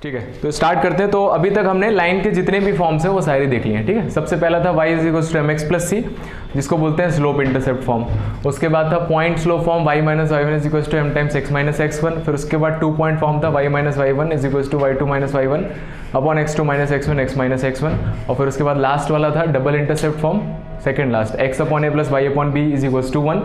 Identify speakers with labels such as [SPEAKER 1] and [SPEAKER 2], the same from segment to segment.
[SPEAKER 1] ठीक है, तो स्टार्ट करते हैं। तो अभी तक हमने लाइन के जितने भी फॉर्म्स हैं वो सारे देख लिए हैं। ठीक है, सबसे पहला था y is equal to mx plus C, जिसको बोलते हैं स्लोप इंटरसेप्ट फॉर्म। उसके बाद था point slope form y minus y1 is equal to m times x minus x1। फिर उसके बाद 2 पॉइंट फॉर्म था y minus y1 is equal to y2 minus y1 upon x2 minus x1 x minus x1। और फिर उसके बाद last वाला था double intercept form, second last, x upon a plus y upon b is equal to 1।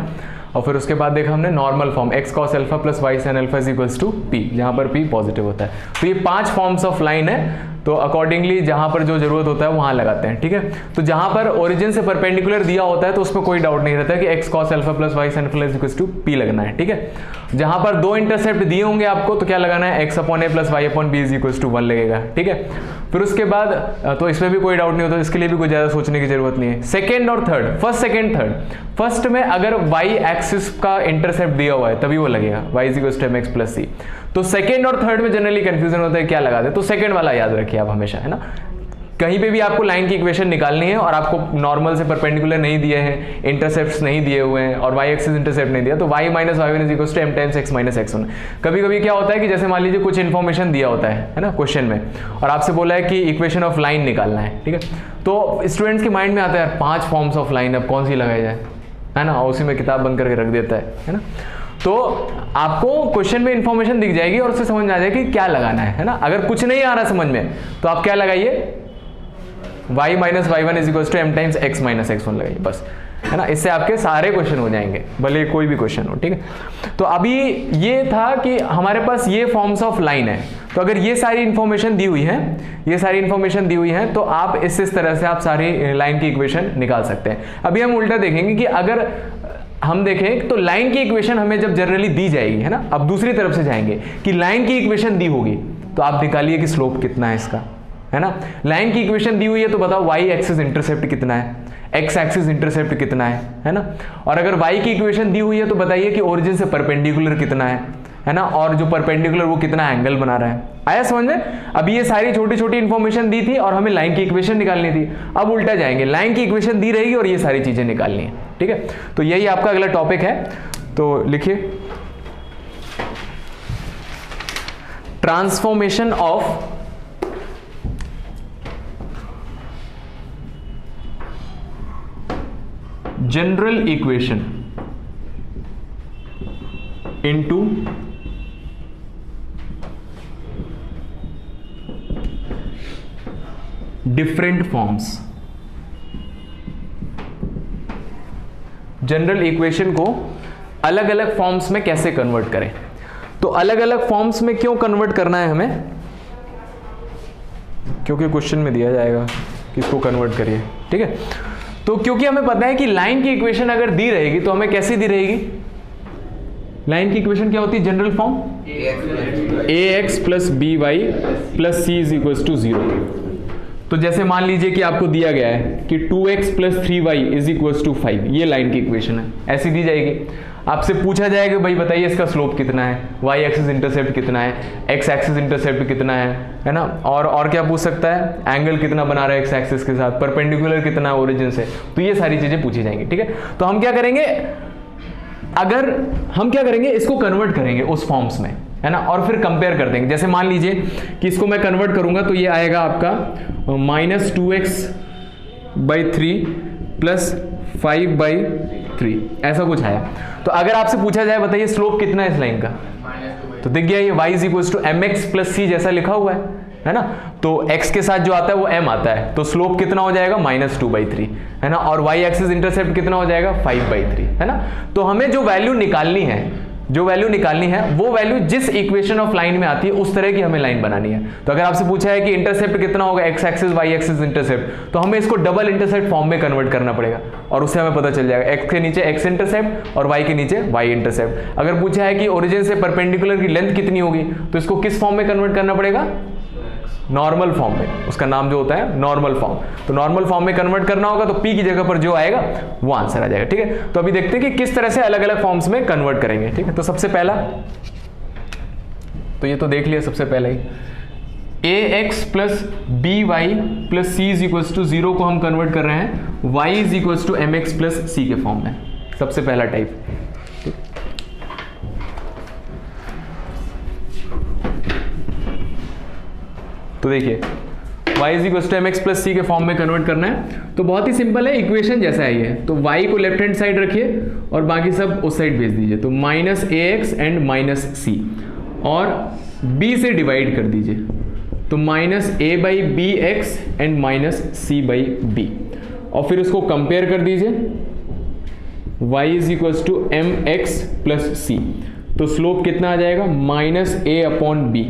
[SPEAKER 1] और फिर उसके बाद देखा हमने normal form x cos alpha plus y sin alpha is equals to p, जहां पर p पॉजिटिव होता है। तो ये 5 फॉर्म्स ऑफ लाइन है, तो अकॉर्डिंगली जहां पर जो जरूरत होता है वहां लगाते हैं। ठीक है, तो जहां पर ओरिजिन से परपेंडिकुलर दिया होता है तो उसमें कोई डाउट नहीं रहता है कि x cos alpha plus y sin alpha is equals to p लगना है। ठीक है, जहां पर 2 इंटरसेप्ट दिए होंगे आपको तो क्या लगाना है, x upon a plus y upon b is equals to 1 लगेगा। ठीक है, फिर उसके बाद तो इसमें भी कोई डाउट नहीं होता, इसके लिए भी कोई ज्यादा सोचने की जरूरत नहीं है। सेकेंड और third, first second third, first में अगर y एक्सिस का इंटरसेप्ट दिया हुआ है तभी वो लगेगा y is equal to mx plus c। तो सेकेंड और थर्ड में जनरली कंफ्यूजन होता है क्या लगा दे, तो सेकेंड वाला याद रखिए आप हमेशा, है ना। कहीं पे भी आपको लाइन की इक्वेशन निकालनी है और आपको नॉर्मल से परपेंडिकुलर नहीं दिए हैं, इंटरसेप्ट्स नहीं दिए हुए हैं और y एक्सिस इंटरसेप्ट नहीं दिया, तो y minus y1 is equal to m times x minus x1। कभी कभी क्या होता है कि जैसे मान लीजिए कुछ इन्फॉर्मेशन दिया होता है ना क्वेश्चन में, और आपसे बोला है कि इक्वेशन ऑफ लाइन निकालना है। ठीक है, तो स्टूडेंट्स के माइंड में आता है 5 फॉर्म्स ऑफ लाइन, अब कौन सी लगाई जाए, है ना, और उसी में किताब बंद करके रख देता है ना। तो आपको क्वेश्चन में इंफॉर्मेशन दिख जाएगी और उससे समझ में आ जाएगी कि क्या लगाना है ना। अगर कुछ नहीं आ रहा समझ में तो आप क्या लगाइए, y minus y1 is equal to m times x minus x1 लगाइए, बस, है ना। इससे आपके सारे क्वेश्चन हो जाएंगे, भले कोई भी क्वेश्चन हो। ठीक है, तो अभी ये था कि हमारे पास ये फॉर्म्स ऑफ लाइन है, तो अगर ये सारी इंफॉर्मेशन दी हुई है, ये सारी इंफॉर्मेशन दी हुई है तो आप इस तरह से आप सारी लाइन की इक्वेशन निकाल सकते हैं। अभी हम उल्टा देखेंगे कि अगर हम देखें तो लाइन की इक्वेशन हमें जब जनरली दी जाएगी, है ना, अब दूसरी तरफ से जाएंगे कि लाइन की इक्वेशन दी होगी तो आप निकालिए कि स्लोप कितना है इसका, है ना। लाइन की इक्वेशन दी हुई है तो बताओ y एक्सिस इंटरसेप्ट कितना है, x एक्सिस इंटरसेप्ट कितना है ना। और अगर y की इक्वेशन दी हुई है तो बताइए कि ओरिजिन से परपेंडिकुलर कितना है ना, और जो परपेंडिकुलर वो कितना एंगल बना रहा है। आया समझ में? अभी ये सारी छोटी छोटी इंफॉर्मेशन दी थी और हमें लाइन की इक्वेशन निकालनी थी। अब उल्टा जाएंगे, लाइन की इक्वेशन दी रहेगी और ये सारी चीजें निकालनी है। ठीक है, तो यही आपका अगला टॉपिक है, तो लिखिए transformation of general equation into different forms. General equation को अलग अलग फॉर्म्स में कैसे कन्वर्ट करें। तो अलग अलग फॉर्म्स में क्यों कन्वर्ट करना है हमें, क्योंकि क्वेश्चन में दिया जाएगा कि इसको कन्वर्ट करिए। ठीक है, तो क्योंकि हमें पता है कि लाइन की इक्वेशन अगर दी रहेगी तो हमें कैसी दी रहेगी, लाइन की इक्वेशन क्या होती है general form, ax plus B Y plus C is equal to 0। तो जैसे मान लीजिए कि आपको दिया गया है कि 2x plus 3y is equal to 5, ये लाइन की इक्वेशन है, ऐसी दी जाएगी। आपसे पूछा जाएगा भाई बताइए इसका स्लोप कितना है, y एक्सिस इंटरसेप्ट कितना है, x एक्सिस इंटरसेप्ट कितना है ना, और क्या पूछ सकता है, एंगल कितना बना रहा है x एक्सिस के साथ, परपेंडिकुलर कितना है ओरिजिन से, तो ये सारी चीजें पूछी जाएंगी। ठीक है, तो हम क्या करेंगे, अगर हम क्या करेंगे इसको कन्वर्ट करेंगे उस फॉर्म्स में, है ना, और फिर कंपेयर कर देंगे। जैसे मान लीजिए कि इसको मैं कन्वर्ट करूंगा तो ये आएगा आपका minus 2x by 3 plus 5 by 3, ऐसा कुछ आया। तो अगर आपसे पूछा जाए बताइए स्लोप कितना है इस लाइन का, तो दिख गया ये y is equal to mx plus c जैसा लिखा हुआ है ना, तो x के साथ जो आता है वो m आता है, तो स्लोप कितना हो जाएगा -2/3, है ना, और y एक्सिस इंटरसेप्ट कितना हो जाएगा 5/3, है ना। तो हमें जो वैल्यू निकालनी है वो वैल्यू जिस इक्वेशन ऑफ लाइन में आती है उस तरह की हमें लाइन बनानी है। तो अगर आपसे पूछा है कि इंटरसेप्ट कितना होगा x axis y axis intercept, तो हमें इसको डबल इंटरसेप्ट फॉर्म में कन्वर्ट करना पड़ेगा और उससे हमें पता चल जाएगा x के नीचे x इंटरसेप्ट और y के नीचे y इंटरसेप्ट। अगर पूछा है कि ओरिजिन से परपेंडिकुलर की लेंथ कितनी होगी तो इसको किस फॉर्म में कन्वर्ट करना पड़ेगा, नॉर्मल फॉर्म में, उसका नाम जो होता है नॉर्मल फॉर्म। तो नॉर्मल फॉर्म में कन्वर्ट करना होगा तो p की जगह पर जो आएगा वो आंसर आ जाएगा। ठीक है, तो अभी देखते हैं कि किस तरह से अलग अलग फॉर्म्स में कन्वर्ट करेंगे। ठीक है, तो सबसे पहला, तो ये तो देख लिया सबसे पहले ही, ax plus B Y plus C is equal to 0 को हम कन्वर्ट कर रहे हैं y is equal to mx plus c के फॉर्म में, सबसे पहला टाइप। तो देखिए y is equal to mx plus c के फॉर्म में कन्वर्ट करना है। तो बहुत ही सिंपल है, इक्वेशन जैसा है ये। तो y को लेफ्ट हैंड साइड रखिए और बाकी सब उस साइड भेज दीजिए। तो minus ax and minus c और b से डिवाइड कर दीजिए। तो minus a by b x and minus c by b, और फिर उसको कंपेयर कर दीजिए। y is equal to m x plus c, तो स्लोप कितना आ जाएगा माइनस a अपॉन बी,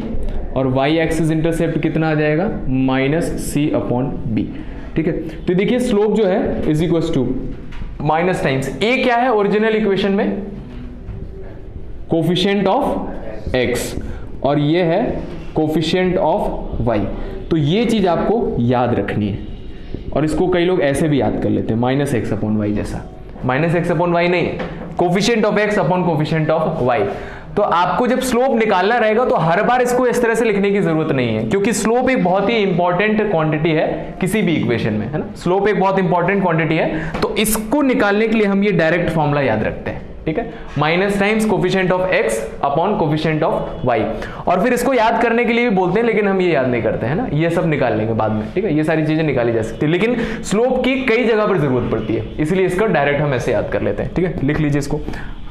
[SPEAKER 1] और y एक्सिस इंटरसेप्ट कितना आ जाएगा माइनस सी अपॉन बी। ठीक है, तो देखिए स्लोप जो है is equal to minus times a क्या है ओरिजिनल इक्वेशन में, कोफिशिएंट ऑफ x, और ये है कोफिशिएंट ऑफ y। तो ये चीज आपको याद रखनी है, और इसको कई लोग ऐसे भी याद कर लेते हैं माइनस एक्स अपॉन वाई जैसा। माइनस एक्स अपॉन वाई नहीं, coefficient of x upon coefficient of y। तो आपको जब स्लोप निकालना रहेगा तो हर बार इसको इस तरह से लिखने की जरूरत नहीं है, क्योंकि स्लोप एक बहुत ही इंपॉर्टेंट क्वांटिटी है किसी भी इक्वेशन में, है ना। स्लोप एक बहुत इंपॉर्टेंट क्वांटिटी है, तो इसको निकालने के लिए हम ये डायरेक्ट फॉर्मूला याद रखते हैं। ठीक है, minus times coefficient of x upon coefficient of y, और फिर इसको याद करने के लिए भी बोलते हैं, लेकिन हम ये याद नहीं करते हैं ना, ये सब निकाल लेंगे बाद में। ठीक है, ये सारी चीजें निकाली जा सकती है, लेकिन स्लोप की कई जगह पर जरूरत पड़ती है, इसलिए इसको डायरेक्ट हम ऐसे याद कर लेते हैं। ठीक है, लिख लीजिए इसको,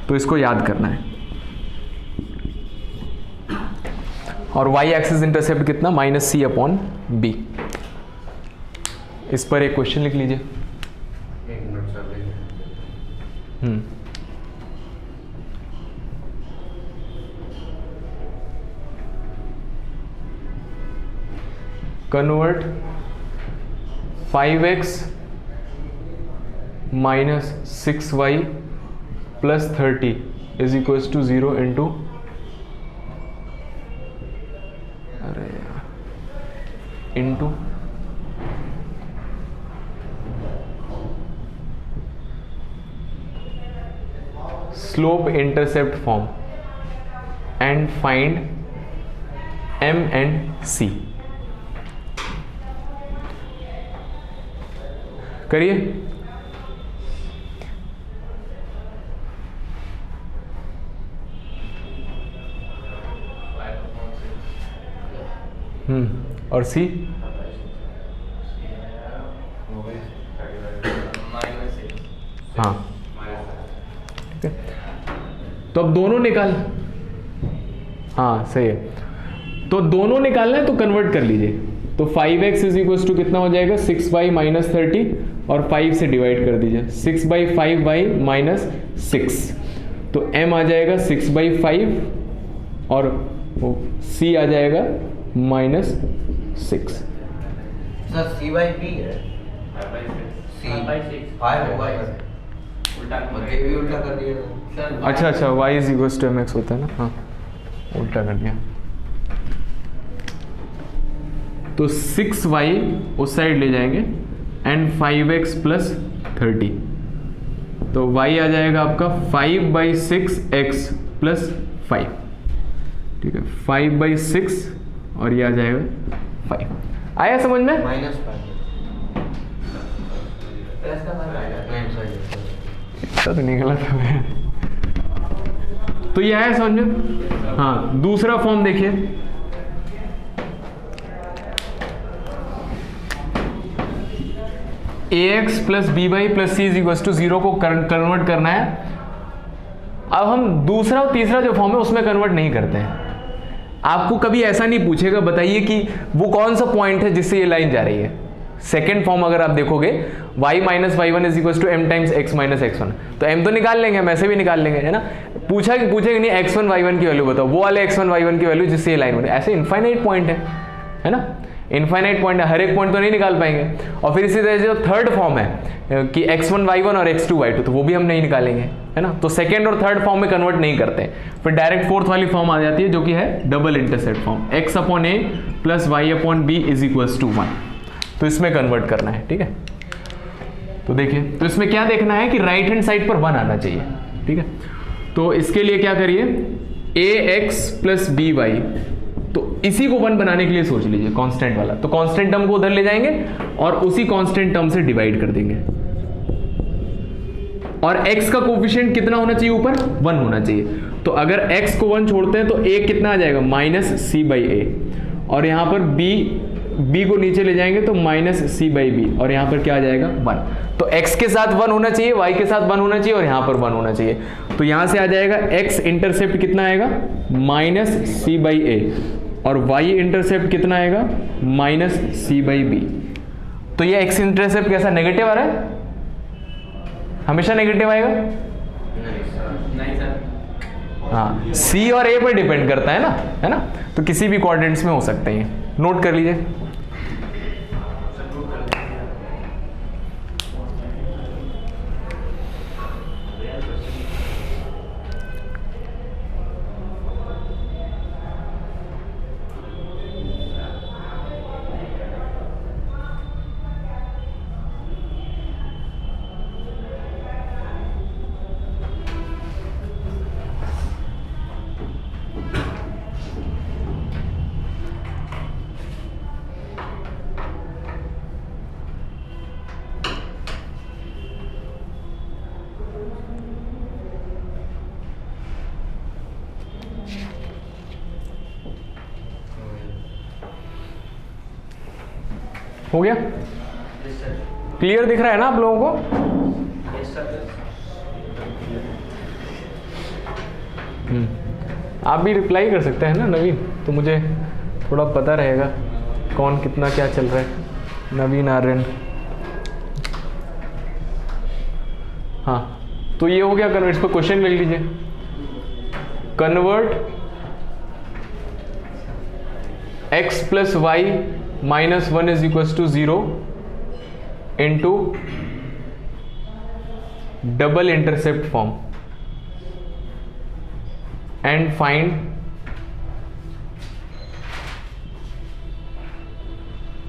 [SPEAKER 1] तो इसको याद करना है। और y एक्सिस इंटरसेप्ट कितना माइनस सी अपॉन बी। इस पर एक क्वेश्चन लिख लीजिए। Convert 5x minus 6y plus 30 is equal to 0 into, अरे into slope intercept form and find m and c। करिए। और सी हाँ, ठीक है। तो अब दोनों निकाल, हाँ सही है, तो दोनों निकालना है तो कन्वर्ट कर लीजिए। तो 5x इज इक्वल टू कितना हो जाएगा 6y माइनस 30, और 5 से डिवाइड कर दीजिए। 6/5y माइनस 6, तो m आ जाएगा 6/5 और c आ जाएगा माइनस 6।
[SPEAKER 2] सर c/p है, उल्टा कर दिया।
[SPEAKER 1] अच्छा y is equal to mx होता है ना, हाँ उल्टा कर दिया। तो 6y उस साइड ले जाएंगे एंड 5x प्लस 30, तो y आ जाएगा आपका 5/6x प्लस 5। ठीक है, 5/6 और ये आ जाएगा 5। आया समझ में?
[SPEAKER 2] -5
[SPEAKER 1] तो निकला था मैं। तो ये आया समझ में? हाँ, दूसरा फॉर्म देखिए। ax plus B Y plus C is equal to 0 को कन्वर्ट करना है। अब हम दूसरा और तीसरा जो फॉर्म है उसमें कन्वर्ट नहीं करते हैं। आपको कभी ऐसा नहीं पूछेगा बताइए कि वो कौन सा पॉइंट है जिससे ये लाइन जा रही है। सेकेंड फॉर्म अगर आप देखोगे y minus Y one is equal to M times X minus X one, तो m तो निकाल लेंगे, हम ऐसे भी निकाल लेंगे, है ना। पूछेगा नहीं x1 y1 की वैल्यू बताओ, वो वाले x1 y1 की वैल्यू जिससे ये लाइन बने। ऐसे इनफाइनाइट पॉइंट है ना, इनफाइनाइट पॉइंट है, हर एक पॉइंट तो नहीं निकाल पाएंगे। और फिर इसी तरह से जो थर्ड फॉर्म है कि x1 y1 और x2 y2, तो वो भी हम नहीं निकालेंगे, है ना। तो सेकेंड और थर्ड फॉर्म में कन्वर्ट नहीं करते हैं। फिर डायरेक्ट फोर्थ वाली फॉर्म आ जाती है जो कि है double intercept form, x upon a plus y upon b is equals to 1। तो इसमें कन्वर्ट करना है, ठीक है। तो देखिए, तो इसमें क्या देखना है कि राइट हैंड साइड पर 1 आना चाहिए, ठीक है। तो इसके लिए क्या करिए, ax प्लस बी वाई, तो इसी को 1 बनाने के लिए सोच लीजिए कांस्टेंट वाला। तो कांस्टेंट टर्म को उधर ले जाएंगे और उसी कांस्टेंट टर्म से डिवाइड कर देंगे। और x का कोफिशिएंट कितना होना चाहिए, ऊपर 1 होना चाहिए। तो अगर x को 1 छोड़ते हैं तो a कितना आ जाएगा, माइनस c बाई ए, और यहां पर b b को नीचे ले जाएंगे तो माइनस सी बाई बी, और यहाँ पर क्या आ जाएगा 1। तो x के साथ 1 होना चाहिए, y के साथ 1 होना चाहिए, और यहाँ पर 1 होना चाहिए। तो यहाँ से आ जाएगा x इंटरसेप्ट कितना आएगा माइनस सी बाई ए, और y इंटरसेप्ट कितना आएगा माइनस सी बाई बी। तो ये x इंटरसेप्ट कैसा नेगेटिव आ रहा है, हमेशा नेगेटिव आएगा।
[SPEAKER 2] नहीं सर।
[SPEAKER 1] हाँ, c और a पर डिपेंड करता है ना, तो किसी भी कोऑर्डिनेट्स में हो सकते हैं, नोट कर लीजिए। हो गया, क्लियर दिख रहा है ना आप लोगों को? आप भी रिप्लाई कर सकते हैं ना नवीन, तो मुझे थोड़ा पता रहेगा कौन कितना क्या चल रहा है। नवीन आर्यन, हाँ तो ये हो गया कन्वर्ट। इस पर क्वेश्चन लिख लीजिए, convert x plus Y minus 1 is equal to 0 into double intercept form and find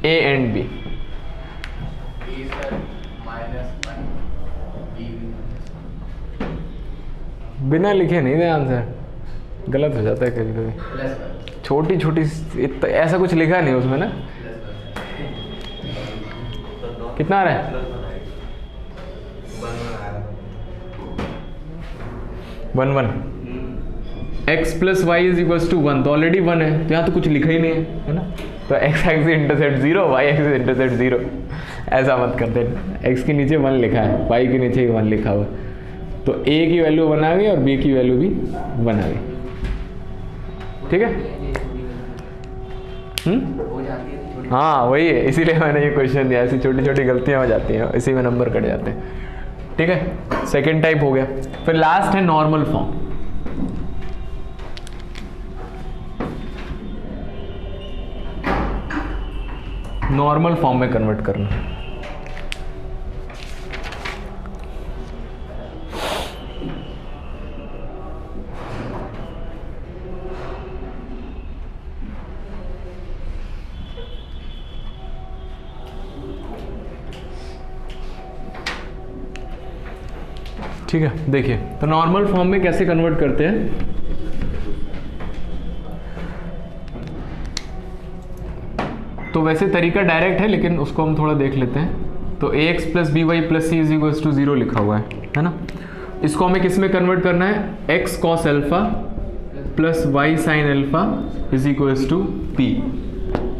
[SPEAKER 1] a and b। बिना लिखे नहीं दे आंसर, गलत हो जाता है कभी कभी। छोटी छोटी ऐसा कुछ लिखा नहीं उसमें ना। कितना आ रहा है? 1 1। x plus Y is equal to 1, तो ऑलरेडी 1 है, तो यहाँ तो कुछ लिखा ही नहीं है ना। तो x axis intercept 0, y axis intercept 0, ऐसा मत करते। x के नीचे 1 लिखा है, y के नीचे 1 लिखा हुआ, तो a की वैल्यू 1 आ गई और b की वैल्यू भी 1 आ गई। ठीक है? हाँ वही है, इसीलिए मैंने ये क्वेश्चन दिया। ऐसी छोटी छोटी गलतियां हो जाती हैं, इसी में नंबर कट जाते हैं। ठीक है, सेकेंड टाइप हो गया। फिर लास्ट है नॉर्मल फॉर्म। नॉर्मल फॉर्म में कन्वर्ट करना। ठीक है, देखिए तो नॉर्मल फॉर्म में कैसे कन्वर्ट करते हैं। तो वैसे तरीका डायरेक्ट है, लेकिन उसको हम थोड़ा देख लेते हैं। तो ax plus B Y plus C is equal to 0 लिखा हुआ है ना। इसको हमें किस में कन्वर्ट करना है? x cos alpha plus y sine alpha is equal to p।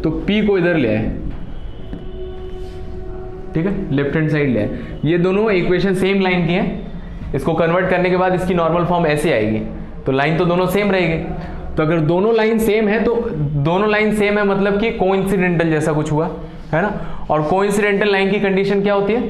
[SPEAKER 1] तो p को इधर ले आए, ठीक है, लेफ्ट हैंड साइड ले आए। ये दोनों इक्वेशन सेम लाइन की हैं। इसको कन्वर्ट करने के बाद इसकी नॉर्मल फॉर्म ऐसे आएगी, तो लाइन तो दोनों सेम रहेगी। तो अगर दोनों लाइन सेम है तो दोनों लाइन सेम है मतलब कि कोइंसिडेंटल जैसा कुछ हुआ है ना। और कोइंसिडेंटल लाइन की कंडीशन क्या होती है?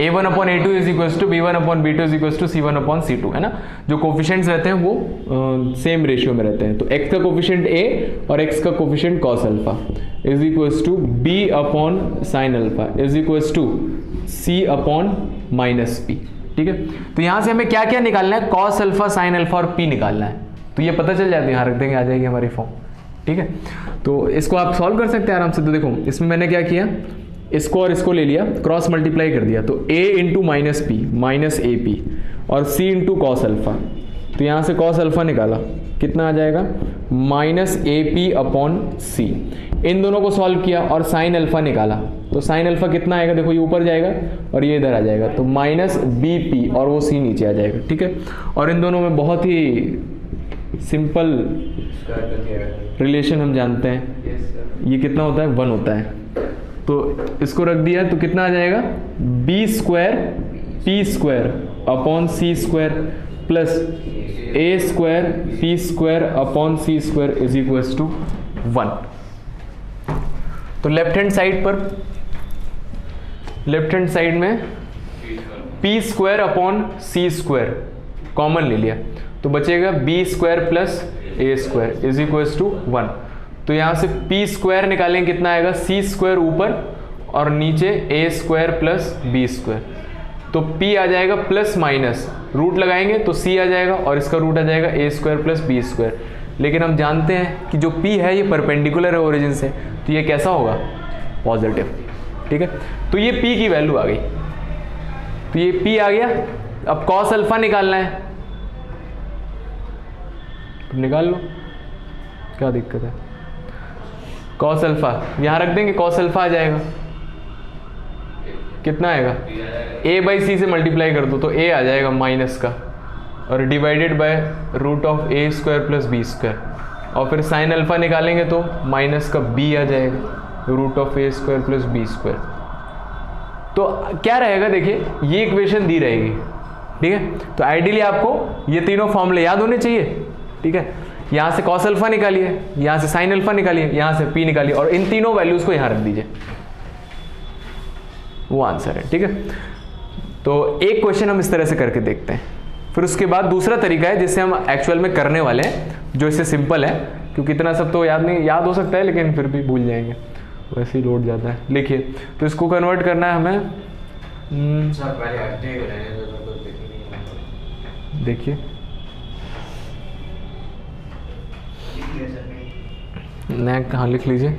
[SPEAKER 1] a1 upon a2 is equal to b1 upon b2 is equal to c1 upon c2, है ना। जो कोफिशिएंट्स रहते हैं वो सेम रेशियो में रहते हैं। तो x का कोफिशिएंट a और x का coefficient cos alpha is equal to b upon sine alpha is equal to c upon minus p। ठीक है, तो यहां से हमें क्या क्या निकालना है? cos अल्फा, साइन अल्फा और p निकालना है। तो ये पता चल जाती है, यहाँ रख देंगे, आ जाएगी हमारी फॉर्म। ठीक है, तो इसको आप सॉल्व कर सकते हैं आराम से। तो देखो इसमें मैंने क्या किया, इसको और इसको ले लिया, क्रॉस मल्टीप्लाई कर दिया। तो a into minus P minus A P और c इंटू कॉस अल्फा। तो यहाँ से कॉस अल्फा निकाला, कितना आ जाएगा? माइनस ए पी अपॉन सी। इन दोनों को सॉल्व किया और साइन अल्फा निकाला। तो साइन अल्फा कितना आएगा? देखो ये ऊपर जाएगा और ये इधर आ जाएगा, तो माइनस बी पी और वो सी नीचे आ जाएगा। ठीक है, और इन दोनों में बहुत ही सिंपल
[SPEAKER 2] स्क्वायर करके
[SPEAKER 1] रिलेशन हम जानते हैं,
[SPEAKER 2] यस सर।
[SPEAKER 1] ये कितना होता है 1 होता है, तो इसको रख दिया तो कितना आ जाएगा B square P square upon C square plus A square P square upon C square is equals to 1। तो लेफ्ट हैंड साइड में P square upon C square common ले लिया तो बचेगा B square plus A square is equals to 1। तो यहाँ से P square निकालेंगे कितना आएगा सी स्क्वायर ऊपर और नीचे ए स्क्वायर प्लस बी स्क्वायर, तो p आ जाएगा प्लस माइनस रूट लगाएंगे तो c आ जाएगा और इसका रूट आ जाएगा a square plus B square. लेकिन हम जानते हैं कि जो p है ये परपेंडिकुलर है ओरिजिन से, तो ये कैसा होगा पॉजिटिव, ठीक है। तो ये p की वैल्यू आ गई, तो ये p आ गया। अब cos अल्फा निकालना है, निकाल लो, क्या दिक्कत है। cos अल्फा यहाँ रख देंगे, cos अल्फा आ जाएगा, कितना आएगा a बाई सी से मल्टीप्लाई कर दो तो a आ जाएगा माइनस का और divided by root of A square plus B square, और फिर साइन अल्फा निकालेंगे तो माइनस का b आ जाएगा root of A square plus B square. तो क्या रहेगा देखिए, ये इक्वेशन दी रहेगी, ठीक है। तो आइडियली आपको ये तीनों फॉर्मूले याद होने चाहिए, ठीक है। यहाँ से cos अल्फा निकालिए, यहाँ से साइन अल्फा निकालिए, यहाँ से p निकालिए और इन तीनों वैल्यूज को यहाँ रख दीजिए, वो आंसर है, ठीक है। तो एक क्वेश्चन हम इस तरह से करके देखते हैं, फिर उसके बाद दूसरा तरीका है जिससे हम एक्चुअल में करने वाले हैं, जो इससे सिंपल है, क्योंकि इतना सब तो याद हो सकता है लेकिन फिर भी भूल जाएंगे, वैसे ही लोड जाता है। लिखिए, तो इसको कन्वर्ट करना है हमें, देखिए नया कहाँ लिख लीजिए,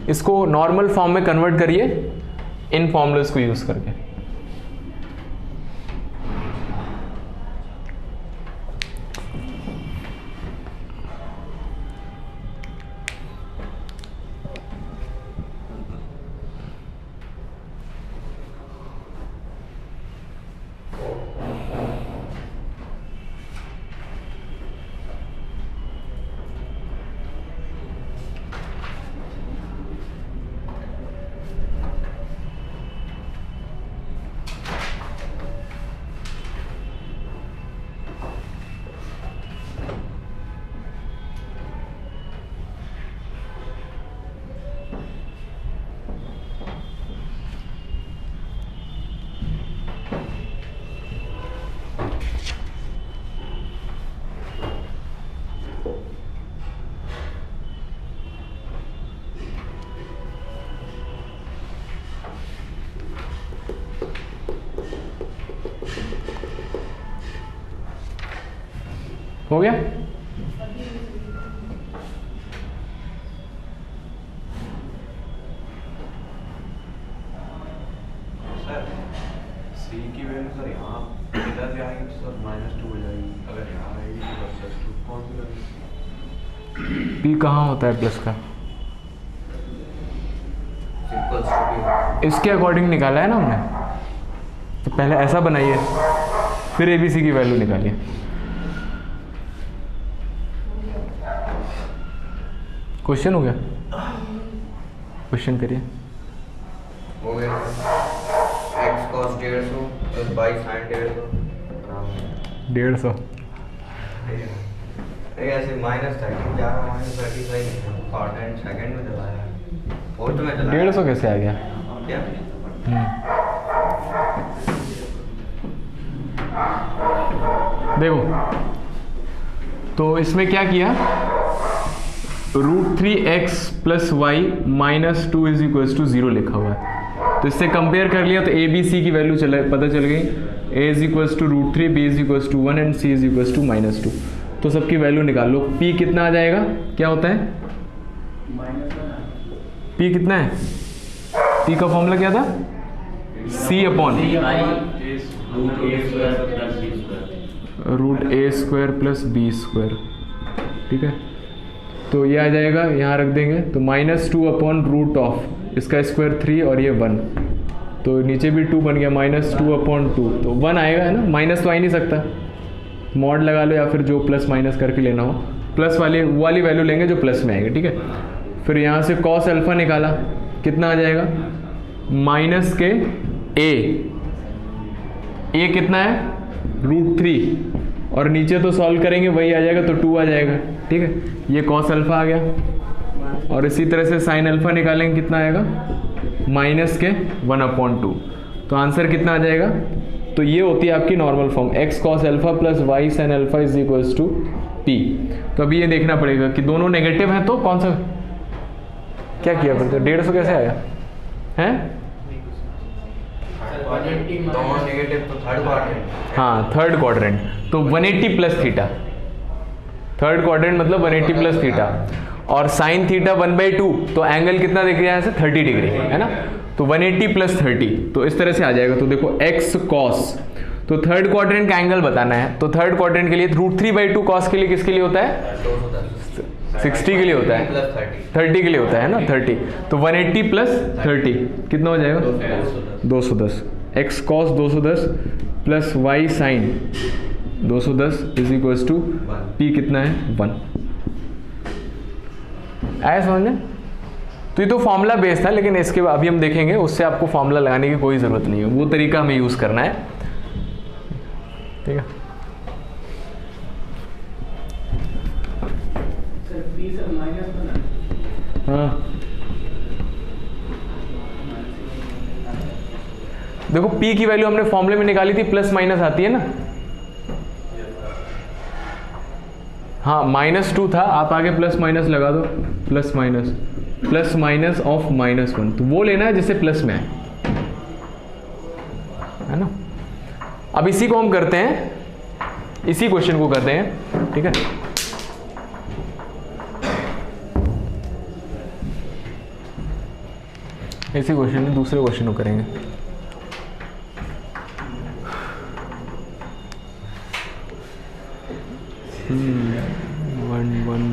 [SPEAKER 1] इसको नॉर्मल फॉर्म में कन्वर्ट करिए इन फॉर्मूलाज को यूज करके। हो गया?
[SPEAKER 3] सर सी की वैल्यू सर यहाँ इधर से आएगी तो सर -2 हो जाएगी, अगर यहाँ आएगी तो +2 कौन सी वैल्यू?
[SPEAKER 1] पी कहाँ होता है प्लस का? इसके अकॉर्डिंग निकाला है ना हमने, तो पहले ऐसा बनाइए फिर एबीसी की वैल्यू निकालिए। क्वेश्चन हो गया? क्वेश्चन करिए।
[SPEAKER 2] हो गया x cos 150 plus y sin 150
[SPEAKER 1] 150
[SPEAKER 2] ऐसे माइनस 30 जा रहा है, -35 और 10 सेकंड में चलाया और तो मैं चला
[SPEAKER 1] 150 कैसे आ गया?
[SPEAKER 2] क्या
[SPEAKER 1] देखो, तो इसमें क्या किया, √3x plus Y -2 is equals to 0 लिखा हुआ है, तो इससे कंपेयर कर लिया तो ए बी सी की वैल्यू पता चल गई। a is equals to √3, b is equals to 1 and c is equals to -2। तो सबकी वैल्यू निकाल लो। p कितना आ जाएगा, क्या होता है p कितना है, p का फॉर्मूला क्या था, c upon
[SPEAKER 4] root a square plus B square.
[SPEAKER 1] Root a square plus B square, ठीक है। तो ये आ जाएगा, यहाँ रख देंगे, तो -2 अपॉन रूट ऑफ इसका स्क्वायर 3 और ये 1, तो नीचे भी 2 बन गया, -2 अपॉन 2, तो 1 आएगा, है ना, माइनस तो आ ही नहीं सकता, मॉड लगा लो या फिर जो प्लस माइनस करके लेना हो, प्लस वाली वैल्यू लेंगे जो प्लस में आएगी, ठीक है। फिर यहाँ से कॉस अल्फा निकाला, कितना आ जाएगा, माइनस के ए कितना है, √3, और नीचे तो सॉल्व करेंगे वही आ जाएगा, तो 2 आ जाएगा, ठीक है। ये कॉस अल्फा आ गया, और इसी तरह से साइन अल्फा निकालेंगे, कितना आएगा, -1/2, तो आंसर कितना आ जाएगा। तो ये होती है आपकी normal form, x cos alpha plus y sin alpha is equals to p। तो अभी ये देखना पड़ेगा कि दोनों नेगेटिव हैं, तो कौन सा, क्या किया फिर, तो 150 कैसे आया है,
[SPEAKER 2] दोनों नेगेटिव, तो थर्ड क्वाड्रेंट।
[SPEAKER 1] हाँ थर्ड क्वाड्रेंट, तो 180 प्लस थीटा, थर्ड क्वाड्रेंट मतलब 180 प्लस थीटा, और साइन थीटा 1/2, तो एंगल कितना दिख रहा है यहाँ से, 30 डिग्री, है ना, तो 180 प्लस 30, तो इस तरह से आ जाएगा। तो देखो x cos, तो थर्ड क्वाड्रेंट का एंगल बताना है, तो थर्ड क्वाड्रेंट के लिए √3/2 cos के लिए किसके लिए होता है, 60 के लिए होता है, 30 के लिए होता है ना, 30, तो 180 प्लस 30 कितना हो जाएगा, 210, x cos 210 plus y sin 210 is equals to p कितना है, 1। आया समझ में। तो ये तो फॉर्मूला बेस था, लेकिन इसके बाद अभी हम देखेंगे, उससे आपको फॉर्मूला लगाने की कोई ज़रूरत नहीं है, वो तरीका हमें यूज़ करना है, ठीक है। हाँ देखो p की वैल्यू हमने फॉर्मूले में निकाली थी, प्लस माइनस आती है ना, हाँ -2 था, आप आगे प्लस माइनस लगा दो, प्लस माइनस ऑफ -1, तो वो लेना है जिससे प्लस में है ना। अब इसी को हम करते हैं, इसी क्वेश्चन को करते हैं, ठीक है। इसी क्वेश्चन में दूसरे क्वेश्चन को करेंगे।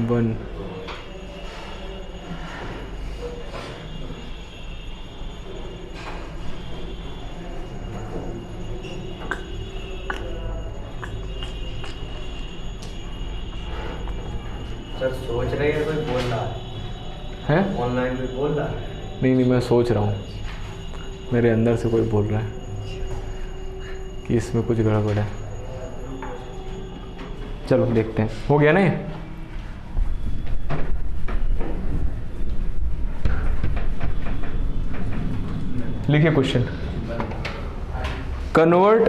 [SPEAKER 1] वन
[SPEAKER 2] सर सोच रहे हैं, कोई बोल रहा
[SPEAKER 1] है,
[SPEAKER 2] ऑनलाइन कोई बोल रहा है,
[SPEAKER 1] नहीं मैं सोच रहा हूँ, मेरे अंदर से कोई बोल रहा है कि इसमें कुछ गड़बड़ है। चलो देखते हैं, हो गया ना ये। लिखिए question, convert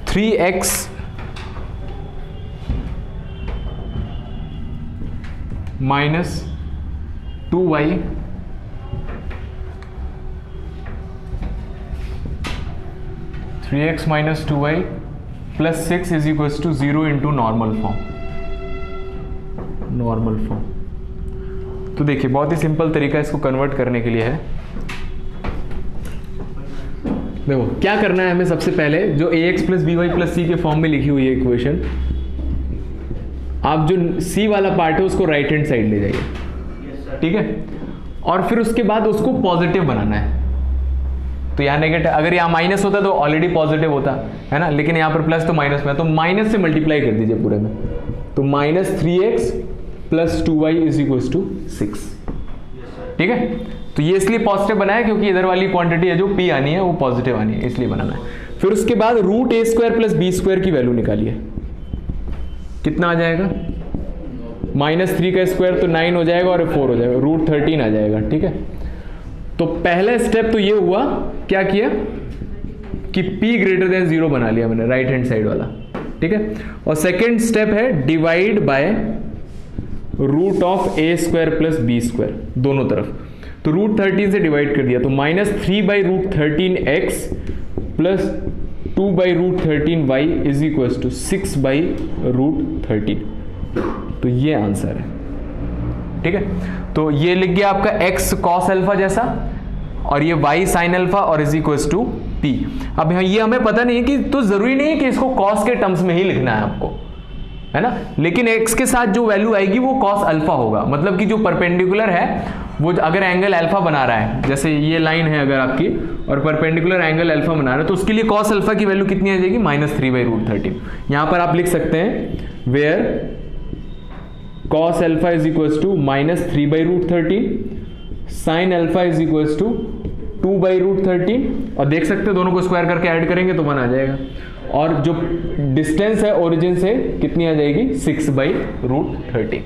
[SPEAKER 1] (3x) minus 2y (3x minus 2y plus 6 is equals to 0 into normal form। Normal form, तो देखिए बहुत ही सिंपल तरीका इसको कन्वर्ट करने के लिए है। देखो क्या करना है हमें, सबसे पहले जो ax plus B Y plus c के फॉर्म में लिखी हुई है इक्वेशन, आप जो c वाला पार्ट है उसको राइट हैंड साइड ले जाइए, ठीक है, और फिर उसके बाद उसको पॉजिटिव बनाना है। तो यहाँ नेगेटिव, अगर यहाँ माइनस होता तो ऑलरेडी पॉजिटिव होता है ना, लेकिन यहाँ पर प्लस तो माइनस में, तो माइनस से मल्टीप्लाई कर दीजिए पूरे में, तो -3x plus 2y is equals to 6, ठीक है। तो ये इसलिए पॉजिटिव बनाया क्योंकि इधर वाली क्वांटिटी है जो p आनी है वो पॉजिटिव आनी है, इसलिए बनाना है। फिर उसके बाद √a² प्लस b² की वैल्यू निकालिए, कितना आ जाएगा, -3 का स्क्वायर तो 9 हो जाएगा और 4 हो जाएगा, √13 आ जाएगा, ठीक है। तो पहला स्टेप तो ये हुआ, क्या किया कि p ग्रेटर देन 0 बना लिया मैंने, राइट हैंड साइड वाला, ठीक है। और सेकेंड स्टेप है divide by √a² plus b² दोनों तरफ, तो √13 से डिवाइड कर दिया, तो -3/√13x plus 2/√13y is equals to 6/√13, तो ये आंसर है। ठीक है। तो ये लिख गया आपका x cos अल्फा जैसा, और ये y sin अल्फा और इज इक्वल्स टू p। अब ये हमें पता नहीं है कि, तो जरूरी नहीं है कि इसको cos के टर्म्स में ही लिखना है आपको, है ना, लेकिन x के साथ जो वैल्यू आएगी वो cos अल्फा होगा। मतलब कि जो परपेंडिकुलर है वो अगर एंगल अल्फा बना रहा है, जैसे ये लाइन है अगर आपकी और परपेंडिकुलर एंगल अल्फा बना रहा है, तो उसके लिए cos अल्फा की वैल्यू कितनी आ जाएगी, -3/√13। यहां पर आप लिख सकते हैं where cos alpha is equals to -3/√13, sin alpha is equals to 2/√13, और देख सकते हैं दोनों को स्क्वायर करके ऐड करेंगे तो 1 आ जाएगा, और जो डिस्टेंस है ओरिजिन से कितनी आ जाएगी, 6/√13।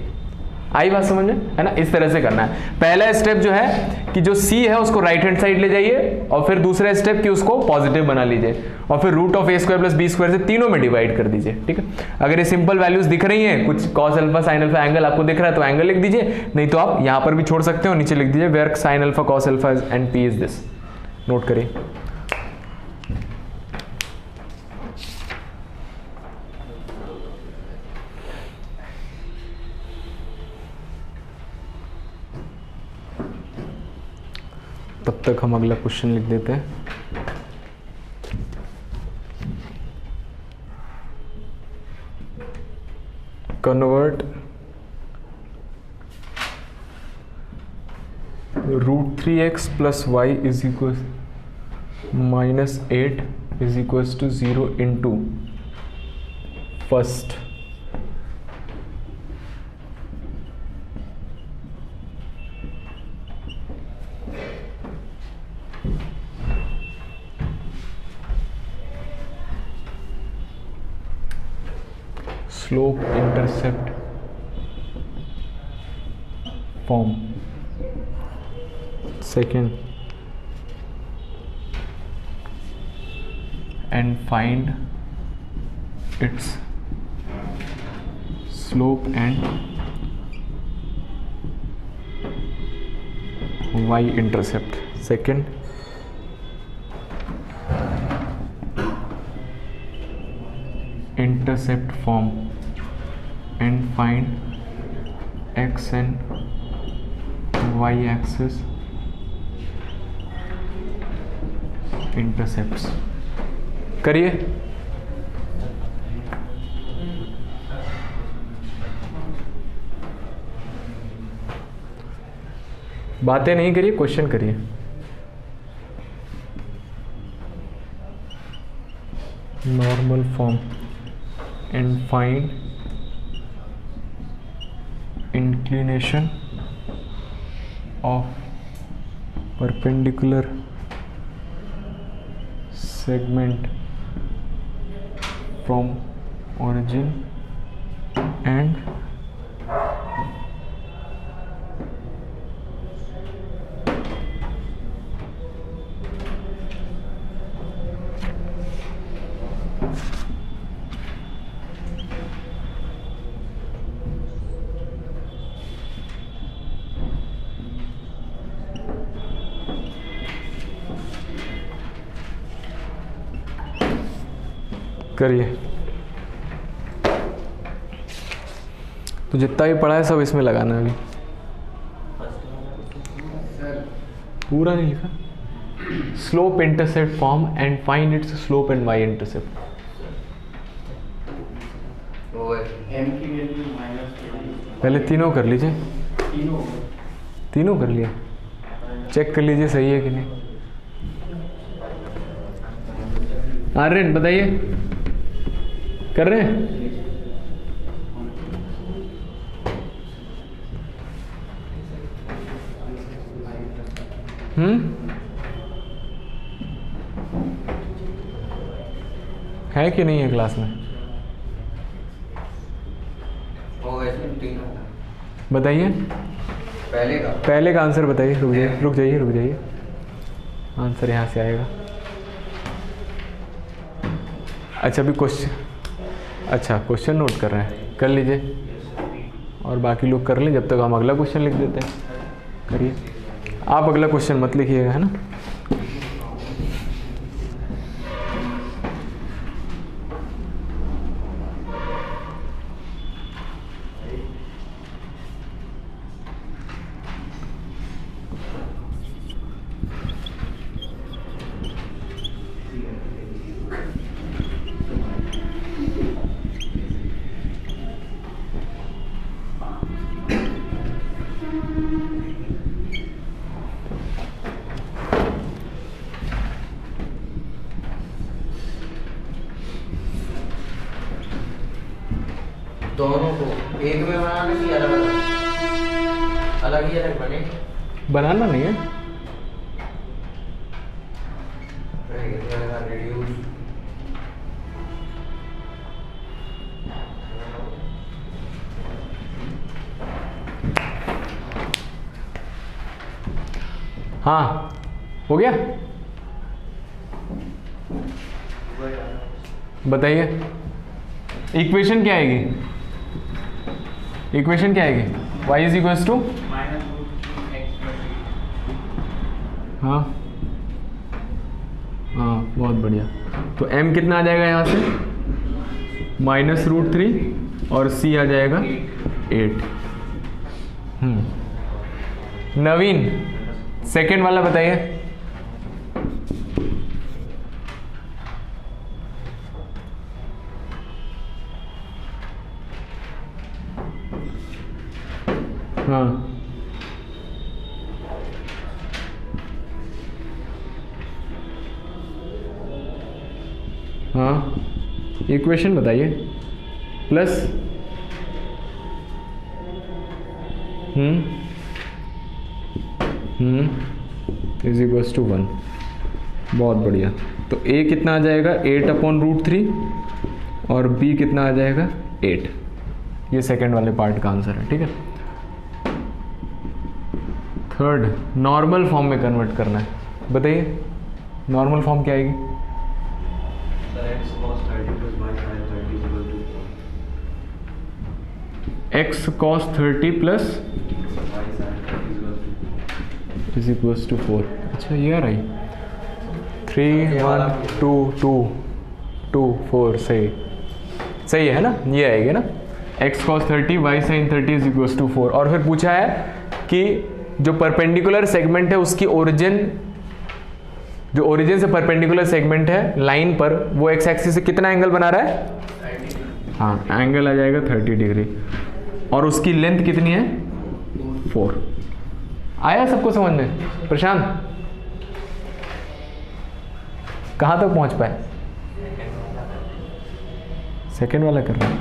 [SPEAKER 1] आई बात समझ में, है ना। इस तरह से करना है। पहला स्टेप जो है कि जो c है उसको राइट हैंड साइड ले जाइए, और फिर दूसरा स्टेप कि उसको पॉजिटिव बना लीजिए, और फिर √(a² + b² से तीनों में डिवाइड कर दीजिए, ठीक है। अगर ये सिंपल वैल्यूज दिख रही हैं, कुछ cos alpha sin alpha angle आपको दिख रहा है तो एंगल लिख दीजिए, नहीं तो आप यहां पर भी छोड़ सकते हो, नीचे लिख दीजिए where sin alpha cos alpha and p is this. Note करिए। तब तक हम अगला क्वेश्चन लिख देते हैं। Convert √3x + y is equal -8 is equals to 0 into first slope intercept form, second and find its slope and y intercept, second intercept form and find x and y axis intercepts। करिए। बातें नहीं करिए, question करिए। Normal form and find inclination of perpendicular segment from origin and करिए। तो जितना भी पढ़ा है सब इसमें लगाना है। अभी पूरा नहीं लिखा। Slope intercept form and find its slope and y intercept. पहले तीनों कर लीजिए। तीनों कर लिया, चेक कर लीजिए सही है कि नहीं। आर्यन बताइए, कर रहे हैं? है कि नहीं है क्लास में? बताइए पहले का आंसर बताइए। रुक जाइए आंसर यहाँ से आएगा। अच्छा अभी क्वेश्चन नोट कर रहे हैं, कर लीजिए और बाकी लोग कर लें जब तक हम अगला क्वेश्चन लिख देते हैं। करिए, आप अगला क्वेश्चन मत लिखिएगा, है ना।
[SPEAKER 2] दोनों को एक में बनाने की अलग अलग ही अलग बने
[SPEAKER 1] बनाना नहीं है।
[SPEAKER 2] रिड्यूस
[SPEAKER 1] हाँ हो गया, बताइए इक्वेशन क्या आएगी, इक्वेशन क्या आएगी, y इज इक्वल्स टू, हाँ हाँ बहुत बढ़िया। तो m कितना आ जाएगा यहाँ से, -√3 और c आ जाएगा 8। नवीन सेकेंड वाला बताइए। हाँ हाँ इक्वेशन बताइए, प्लस इज इक्वल्स टू 1। बहुत बढ़िया। तो a कितना आ जाएगा 8/√3 और b कितना आ जाएगा 8। ये सेकंड वाले पार्ट का आंसर है, ठीक है। थर्ड नॉर्मल फॉर्म में कन्वर्ट करना है, बताइए नॉर्मल फॉर्म क्या आएगी।
[SPEAKER 3] Sir x cos 30 plus y sin 30 is equal to 4.
[SPEAKER 1] x cos 30 plus
[SPEAKER 3] y sin 30 is equal to
[SPEAKER 1] 4। अच्छा ये आ रही 3 1 2 2 2 4 सही सही है ना, ये आएगी ना x cos 30 y sin 30 is equals to 4। और फिर पूछा है कि जो परपेंडिकुलर सेगमेंट है उसकी ओरिजिन, जो ओरिजिन से परपेंडिकुलर सेगमेंट है लाइन पर, वो एक्स एक्सिस से कितना एंगल बना रहा है। हाँ एंगल आ जाएगा 30 डिग्री और उसकी लेंथ कितनी है 4। आया सबको समझ में। प्रशांत कहाँ तक पहुँच पाए, सेकेंड वाला कर रहे हैं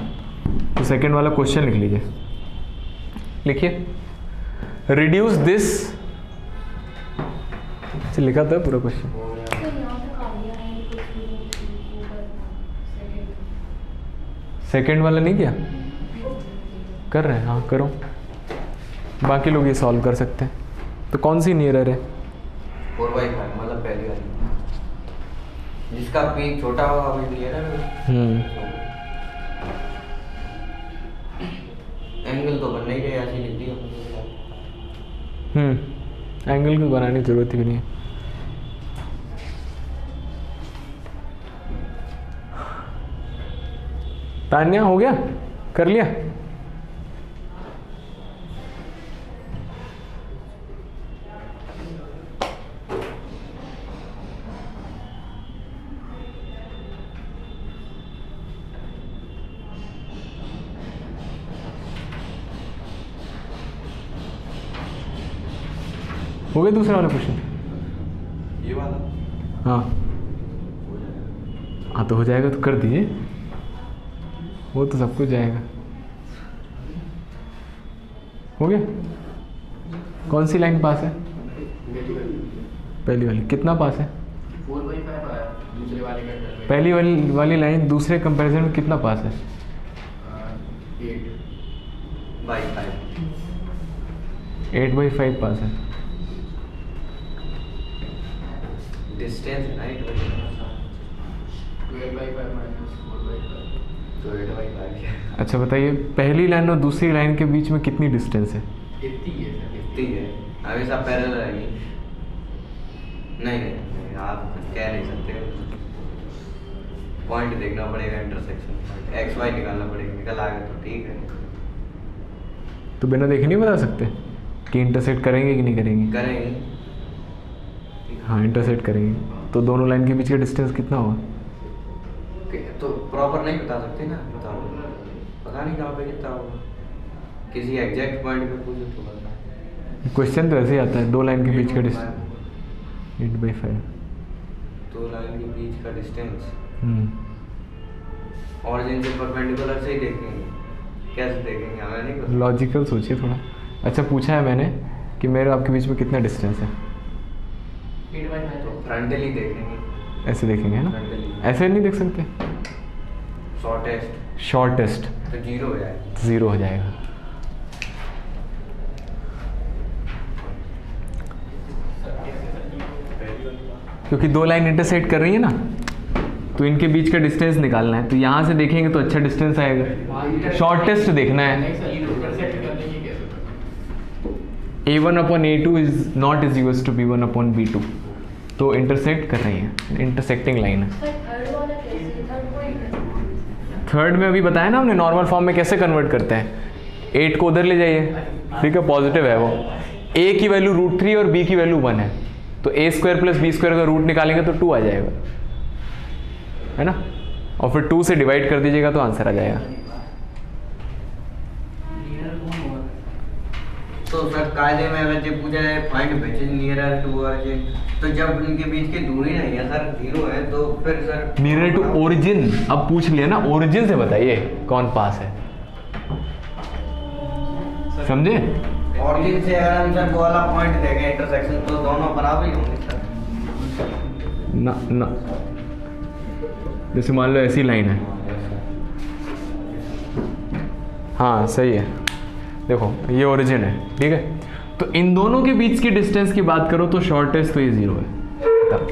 [SPEAKER 1] तो सेकेंड वाला क्वेश्चन लिख लीजिए, लिखिए रिड्यूस दिस, लिखा था पूरा क्वेश्चन। सेकेंड वाला नहीं किया, कर रहे हैं, हाँ करो, बाकी लोग ये सॉल्व कर सकते हैं। तो कौन सी नियरर है
[SPEAKER 2] 4/5 मतलब पहली वाली जिसका पीक छोटा होगा वही नियरर है। एंगल तो बनना ही है, ऐसी लिख दी
[SPEAKER 1] एंगल की बनाने की जरूरत ही नहीं है। तान्या हो गया, कर लिया। हो गया दूसरा वाला क्वेश्चन,
[SPEAKER 3] ये वाला
[SPEAKER 1] हाँ हाँ तो हो जाएगा तो कर दीजिए, वो तो सब कुछ जाएगा। हो गया। कौन सी लाइन पास है, पहली वाली कितना पास है
[SPEAKER 2] 4/5 आया दूसरे वाले कंडक्टर में।
[SPEAKER 1] पहली वाली लाइन दूसरे कंपैरिजन में कितना पास है
[SPEAKER 2] 8/5
[SPEAKER 1] 8/5 पास है।
[SPEAKER 2] डिस्टेंस है ना 8/5 12/5 माइनस 4/5 तो 8/5
[SPEAKER 1] अच्छा बताइए पहली लाइन और दूसरी लाइन के बीच में कितनी डिस्टेंस है।
[SPEAKER 2] इतनी है हमेशा पैरेलल रहेगी। नहीं नहीं नहीं, आप कह नहीं सकते, पॉइंट देखना पड़ेगा, इंटरसेक्शन एक्स वाई निकालना पड़ेगा, निकल आ गया तो ठीक है।
[SPEAKER 1] तो बिना देखे नहीं बता सकते कि इंटरसेक्ट करेंगे कि नहीं करेंगे।
[SPEAKER 2] करेंगे
[SPEAKER 1] हाँ इंटरसेक्ट करेंगे, तो दोनों लाइन के बीच का डिस्टेंस कितना होगा।
[SPEAKER 2] तो प्रॉपर नहीं बता सकते ना, बताओ पता नहीं कहाँ पे कितना होगा, किसी एग्जैक्ट पॉइंट पे पूछो तो बता।
[SPEAKER 1] क्वेश्चन तो ऐसे ही आता है, दो लाइन के बीच का डिस्टेंस 8/5।
[SPEAKER 2] दो लाइन के बीच का डिस्टेंस ऑरिजिन से परपेंडिकुलर से ही देखेंगे कैसे देखेंगे, हमें नहीं पता।
[SPEAKER 1] लॉजिकल सोचिए थोड़ा। अच्छा पूछा है मैंने कि मेरे आपके बीच में कितना डिस्टेंस है,
[SPEAKER 2] तो फ्रंटली देखेंगे,
[SPEAKER 1] ऐसे देखेंगे है ना,
[SPEAKER 2] फ्रंटली
[SPEAKER 1] ऐसे नहीं देख सकते।
[SPEAKER 2] शॉर्टेस्ट
[SPEAKER 1] शॉर्टेस्ट
[SPEAKER 2] तो 0 हो जाएगा।
[SPEAKER 1] 0 हो जाएगा। क्योंकि दो लाइन इंटरसेक्ट कर रही है ना, तो इनके बीच का डिस्टेंस निकालना है, तो यहाँ से देखेंगे तो अच्छा डिस्टेंस आएगा। शॉर्टेस्ट देखना है। A1/A2 is not is equals to B1/B2, तो इंटरसेक्ट कर रही है, इंटरसेक्टिंग लाइन है। थर्ड में अभी बताया ना हमने नॉर्मल फॉर्म में कैसे कन्वर्ट करते हैं। 8 को उधर ले जाइए, ठीक है, पॉजिटिव है वो। A की वैल्यू √3 और B की वैल्यू 1 है, तो A² + B² का रूट निकालेंगे तो 2 आ जाएगा, है ना, और फिर 2 से डिवाइड कर दीजिएगा तो आंसर आ जाएगा।
[SPEAKER 2] तो सर कायदे में अगर जब पूछा जाए find which is nearer to origin, तो जब इनके बीच की दूरी नहीं है सर 0 है, तो फिर सर
[SPEAKER 1] नियर टू ओरिजिन, अब पूछ लिया ना, ओरिजिन से बताइए कौन पास है, समझे।
[SPEAKER 2] ओरिजिन से अगर हम सर वो वाला पॉइंट देखें इंटरसेक्शन, तो दोनों बराबर ही होंगे सर।
[SPEAKER 1] ना ना, जैसे मान लो ऐसी लाइन है, हाँ सही है, देखो ये ओरिजिन है, ठीक है, तो इन दोनों के बीच की डिस्टेंस की बात करो तो शॉर्टेस्ट तो ये 0 है। तब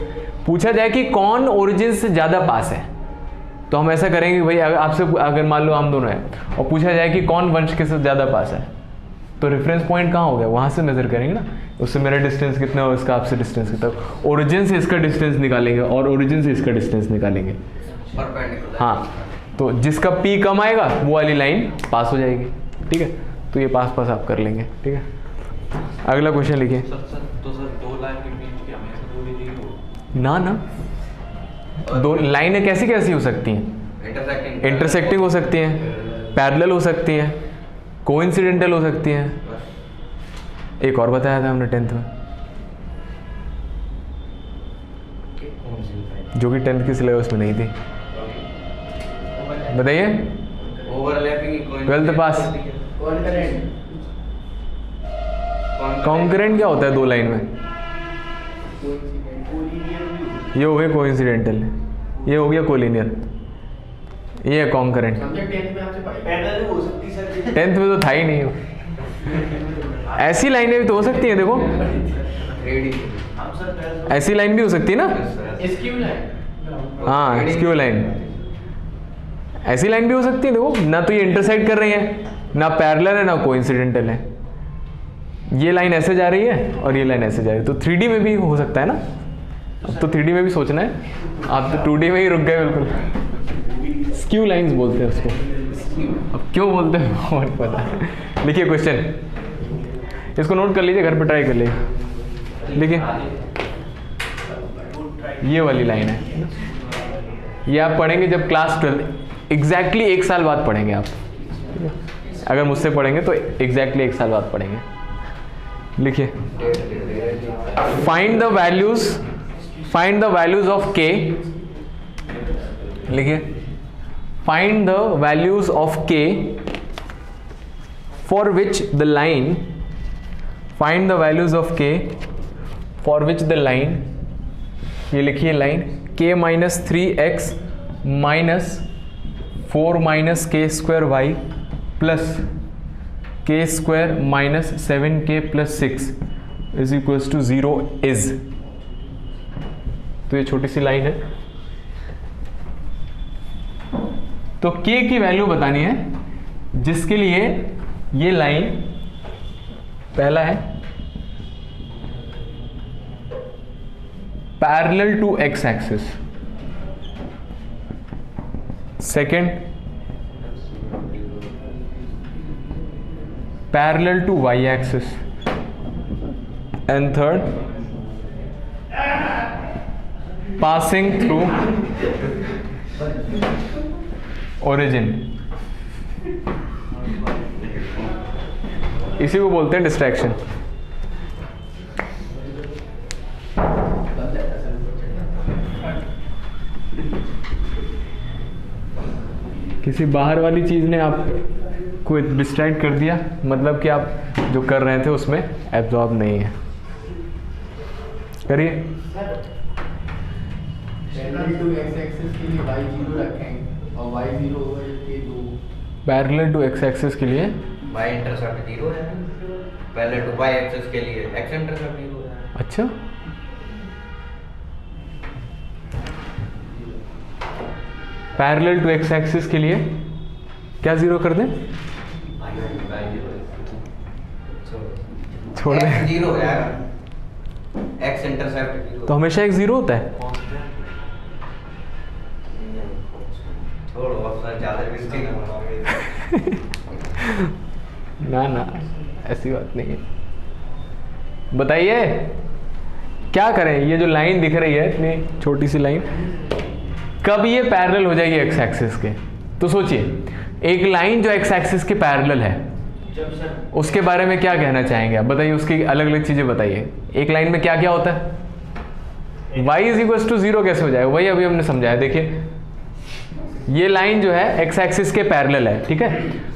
[SPEAKER 1] पूछा जाए कि कौन ओरिजिन से ज़्यादा पास है, तो हम ऐसा करेंगे भाई, आपसे अगर मान लो हम दोनों हैं और पूछा जाए कि कौन वंश के से ज़्यादा पास है, तो रेफरेंस पॉइंट कहाँ हो गया, वहाँ से मेजर करेंगे ना, उससे मेरा डिस्टेंस कितना हो, इसका आपसे डिस्टेंस कितना, ओरिजिन से इसका डिस्टेंस निकालेंगे और ओरिजिन से इसका डिस्टेंस निकालेंगे।
[SPEAKER 2] परपेंडिकुलर।
[SPEAKER 1] हाँ, तो जिसका P कम आएगा वो वाली लाइन पास हो जाएगी, ठीक है, तो ये पास पास आप कर लेंगे, ठीक है। अगला क्वेश्चन लिखिए।
[SPEAKER 3] तो सर दो लाइन के बीच की हमेशा दूरी 0
[SPEAKER 1] ना ना, दो लाइनें कैसी कैसी हो सकती हैं, इंटरसेक्टिंग हो सकती हैं, पैरेलल हो सकती हैं, कोइंसिडेंटल हो सकती हैं। एक और बताया था हमने 10th में, जो कि 10th की सिलेबस में नहीं थी, बताइए।
[SPEAKER 2] ओवरलैपिंग
[SPEAKER 1] 12th पास। कॉन्करेंट क्या होता है दो लाइन में, ये हो गया कोइंसिडेंटल, ये हो गया कोलिनियर, ये है कॉन्करेंट। 10th में तो था ही नहीं। ऐसी लाइनें भी तो हो सकती हैं, देखो ऐसी लाइन भी हो सकती है ना, हाँ स्क्यू लाइन, ऐसी लाइन भी हो सकती है, देखो ना तो ये इंटरसेक्ट कर रही है, ना पैरेलल है ना कोइंसिडेंटल है, ये लाइन ऐसे जा रही है और ये लाइन ऐसे जा रही है, तो 3D में भी हो सकता है ना। अब तो 3D में भी सोचना है, आप तो 2D में ही रुक गए बिल्कुल। स्क्यू लाइंस बोलते हैं उसको, अब क्यों बोलते हैं बहुत पता है। लिखिए क्वेश्चन, इसको नोट कर लीजिए, घर पे ट्राई कर लीजिए। देखिए ये वाली लाइन है, ये आप पढ़ेंगे जब क्लास 12, एग्जैक्टली 1 साल बाद पढ़ेंगे आप, अगर मुझसे पढ़ेंगे तो एग्जैक्टली 1 साल बाद पढ़ेंगे। लिखिए find the values of k, लिखिए find the values of k for which the line, find the values of k for which the line, ये लिखिए line k - 3x - 4 - k² y plus k² - 7k + 6 is equals to 0 is. तो ये छोटी सी line है, तो k की value बतानी है जिसके लिए ये लाइन, पहला है parallel to x axis, second parallel to y axis, and third passing through origin, इसी को बोलते हैं डिस्ट्रैक्शन। किसी बाहर वाली चीज़ ने आप को डिस्ट्रैक्ट कर दिया, मतलब कि आप जो कर रहे थे उसमें एब्जॉर्ब नहीं है। करिए।
[SPEAKER 5] पैरेलल टू एक्स एक्सिस के लिए y0 रखेंगे और y0 होगा ये 2।
[SPEAKER 1] पैरेलल टू एक्स एक्सिस के लिए
[SPEAKER 2] y इंटरसेप्ट 0 है, पहले टू y एक्सिस के लिए x इंटरसेप्ट 0 है।
[SPEAKER 1] अच्छा, पैरेलल टू एक्स एक्सिस के लिए क्या जीरो कर दें? छोड़ दें,
[SPEAKER 2] x 0 हो जाएगा, x इंटरसेप्ट 0।
[SPEAKER 1] तो हमेशा एक जीरो होता है।
[SPEAKER 2] छोड़ो, अब सर ज़्यादा मिस्टेक
[SPEAKER 1] ना ना, ऐसी बात नहीं है। बताइए क्या करें? ये जो लाइन दिख रही है इतनी छोटी सी लाइन, कब ये पैरेलल हो जाएगी एक्स एक्सिस के? तो सोचिए, एक लाइन जो एक्स एक्सिस के पैरेलल है उसके बारे में क्या कहना चाहेंगे आप? बताइए, उसकी अलग अलग चीजें बताइए। एक लाइन में क्या क्या होता है? y इज इक्वल टू 0 कैसे हो जाएगा? वही अभी हमने समझाया। देखिए, ये लाइन जो है एक्स एक्सिस के पैरेलल है, ठीक है?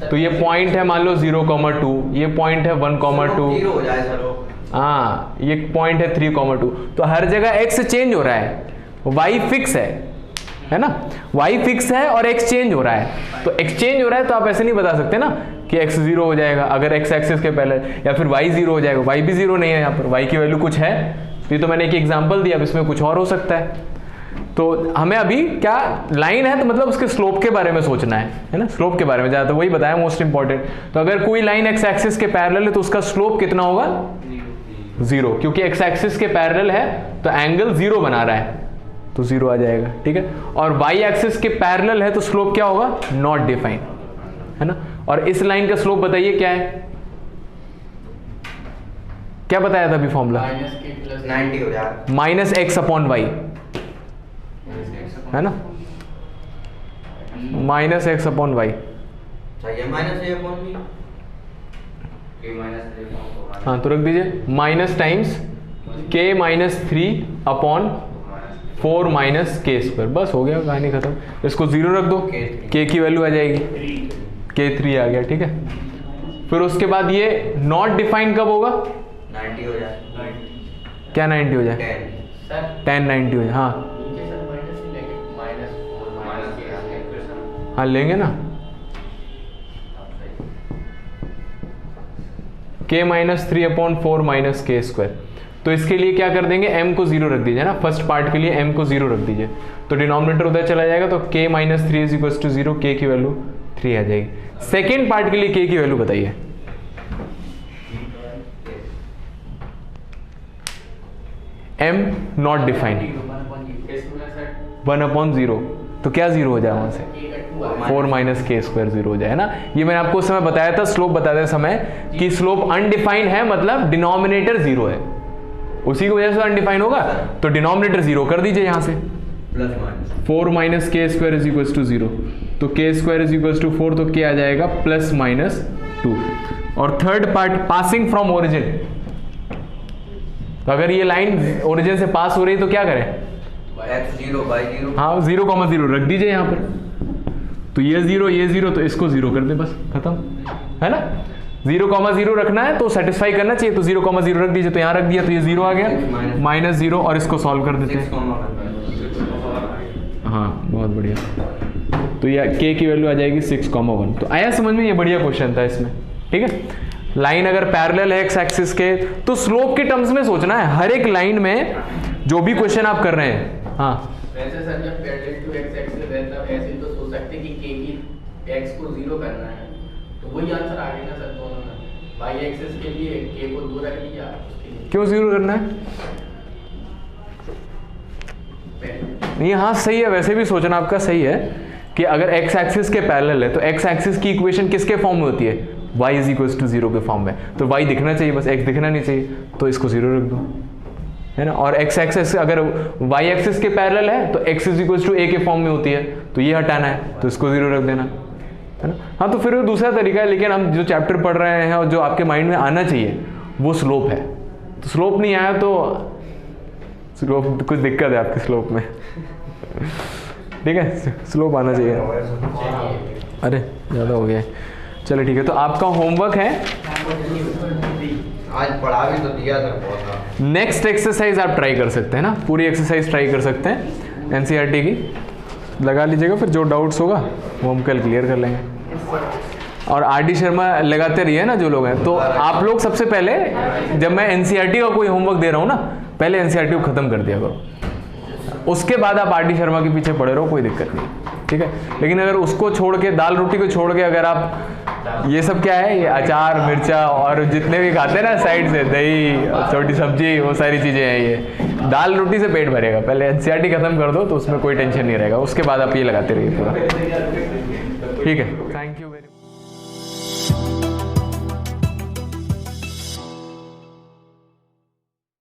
[SPEAKER 1] तो ये पॉइंट है मान लो 0,2, ये पॉइंट है 1,2,
[SPEAKER 2] 0 हो जाए सर।
[SPEAKER 1] हाँ, ये पॉइंट है 3,2। तो हर जगह x चेंज हो रहा है, y फिक्स है ना? y फिक्स है और x चेंज हो रहा है। तो x चेंज हो रहा है तो आप ऐसे नहीं बता सकते ना कि x 0 हो जाएगा अगर x एक्सिस के पैरेलल, या फिर y 0 हो जाएगा। y भी 0 नहीं है, यहाँ पर y की वैल्यू कुछ है। तो ये तो मैंने एक एग्जांपल दिया, अब इसमें कुछ और हो सकता है। तो हमें अभी क्या लाइन है तो मतलब उसके स्लोप के बारे में सोचना है ना? स्लोप के बारे में ज़्यादा, वही बताया मोस्ट इंपॉर्टेंट। तो अगर कोई लाइन एक्स एक्सिस के पैरेलल है तो उसका स्लोप कितना होगा? 0, क्योंकि एक्स एक्सिस के पैरेलल है तो एंगल 0 बना रहा है, तो 0 आ जाएगा, ठीक है? और वाई एक्सिस के पैरेलल है तो स्लोप क्या होगा? नॉट डिफाइंड, है ना? और इस लाइन का स्लोप बताइए क्या है? क्या बताया था अभी फॉर्मूला?
[SPEAKER 2] -90 हो जाएगा,
[SPEAKER 1] माइनस एक्स अपॉन वाई, है ना? माइनस एक्स अपॉन वाई,
[SPEAKER 2] चाहिए माइनस a अपॉन b,
[SPEAKER 1] हाँ तो रख दीजिए minus times k minus 3 upon 4 minus के स्क्वायर। बस हो गया, कहानी खत्म। इसको 0 रख दो, k की वैल्यू आ जाएगी, k 3 आ गया, ठीक है? फिर उसके बाद ये नॉट डिफाइंड कब होगा?
[SPEAKER 2] 90 हो जाए,
[SPEAKER 1] क्या 90 हो जाए? 10 90 हो जाए, हाँ हाँ लेंगे ना। k माइनस 3 अपॉन 4 माइनस के स्क्वायर। तो इसके लिए क्या कर देंगे? m को 0 रख दीजिए ना, फर्स्ट पार्ट के लिए m को 0 रख दीजिए, तो डिनोमिनेटर उधर चला जाएगा, तो k minus 3 is equal to 0, k की वैल्यू 3 आ जाएगी। सेकेंड पार्ट के लिए k की वैल्यू बताइए। m नॉट डिफाइंड, 1/0, तो क्या 0 हो जाए वहां से? 4 माइनस के स्क्वायर 0 हो जाए ना? ये मैंने आपको उस समय बताया था, स्लोप बताते समय, कि स्लोप अनडिफाइंड है मतलब डिनोमिनेटर 0 है, उसी की वजह से अनडिफाइंड होगा। तो डिनोमिनेटर 0 कर दीजिए यहाँ से,
[SPEAKER 2] प्लस माइनस
[SPEAKER 1] 4 माइनस के स्क्वायर इज इक्वल टू 0, तो के स्क्वायर इज इक्वल टू 4, तो k आ जाएगा प्लस माइनस 2। और third part, passing from origin, तो अगर ये लाइन ओरिजिन से पास हो रही है तो क्या करें?
[SPEAKER 2] x 0 y 0,
[SPEAKER 1] हाँ 0,0 रख दीजिए यहाँ पर, तो ये 0 तो इसको 0 कर दे, बस खत्म, है ना? 0,0 रखना है तो सेटिस्फाई करना चाहिए, तो 0,0 रख दीजिए, तो यहाँ रख दिया तो ये 0 आ गया, -0, और इसको सॉल्व कर देते हैं। हाँ बहुत बढ़िया, तो ये k की वैल्यू आ जाएगी 6,1। तो आया समझ में? ये बढ़िया क्वेश्चन था इसमें, ठीक है? लाइन अगर पैरेलल है एक्स एक्सिस के तो स्लोप के टर्म्स में सोचना है हर एक लाइन में, जो भी क्वेश्चन आप कर रहे हैं। हाँ
[SPEAKER 5] वैसे सर जब पैरेलल टू एक्स एक्सिस है तब ऐसे तो सोच सकते हैं कि k की x को 0 करना है, तो वही आंसर आ गया ना सर दोनों में। y एक्सिस के लिए k को 2 रख दिया, उसके लिए
[SPEAKER 1] क्यों 0 करना है? नहीं हाँ सही है, वैसे भी सोचना आपका सही है कि अगर x एक्सिस के पैरेलल है तो x एक्सिस की इक्वेशन किसके फॉर्म में होती है? y इज इक्वल टू 0 के फॉर्म में, तो y दिखना चाहिए, बस x दिखना नहीं चाहिए, तो इसको 0 रख दो, है ना? और x एक्सिस अगर y एक्सिस के पैरेलल है तो x is equal to a के फॉर्म में होती है, तो ये हटाना है, तो इसको 0 रख देना, है ना? हाँ तो फिर वो दूसरा तरीका है, लेकिन हम जो चैप्टर पढ़ रहे हैं और जो आपके माइंड में आना चाहिए वो स्लोप है। तो स्लोप नहीं आया तो स्लोप कुछ दिक्कत है आपके स्लोप में, ठीक है? स्लोप आना चाहिए। अरे ज़्यादा हो गया है। चलो ठीक है, तो आपका होमवर्क है,
[SPEAKER 2] आज पढ़ा भी तो दिया सर बहुत।
[SPEAKER 1] नेक्स्ट एक्सरसाइज आप ट्राई कर सकते हैं ना, पूरी एक्सरसाइज ट्राई कर सकते हैं एनसीईआरटी की, लगा लीजिएगा, फिर जो डाउट्स होगा वो हम कल क्लियर कर लेंगे। और आरडी शर्मा लगाते रहिए ना जो लोग हैं। तो आप लोग सबसे पहले, जब मैं एनसीईआरटी का कोई होमवर्क दे रहा हूँ ना, पहले एनसीईआरटी को ख़त्म कर दिया करो, उसके बाद आप आरडी शर्मा के पीछे पड़े रहो, कोई दिक्कत नहीं, ठीक है। लेकिन अगर उसको छोड़ के, दाल रोटी को छोड़ के, अगर आप ये सब क्या है, ये अचार मिर्चा और जितने भी खाते हैं ना साइड से, दही छोटी सब्जी, वो सारी चीज़ें हैं, ये दाल रोटी से पेट भरेगा। पहले एनसीईआरटी खत्म कर दो तो उसमें कोई टेंशन नहीं रहेगा, उसके बाद आप ये लगाते रहिए पूरा, ठीक है। Thank you very much.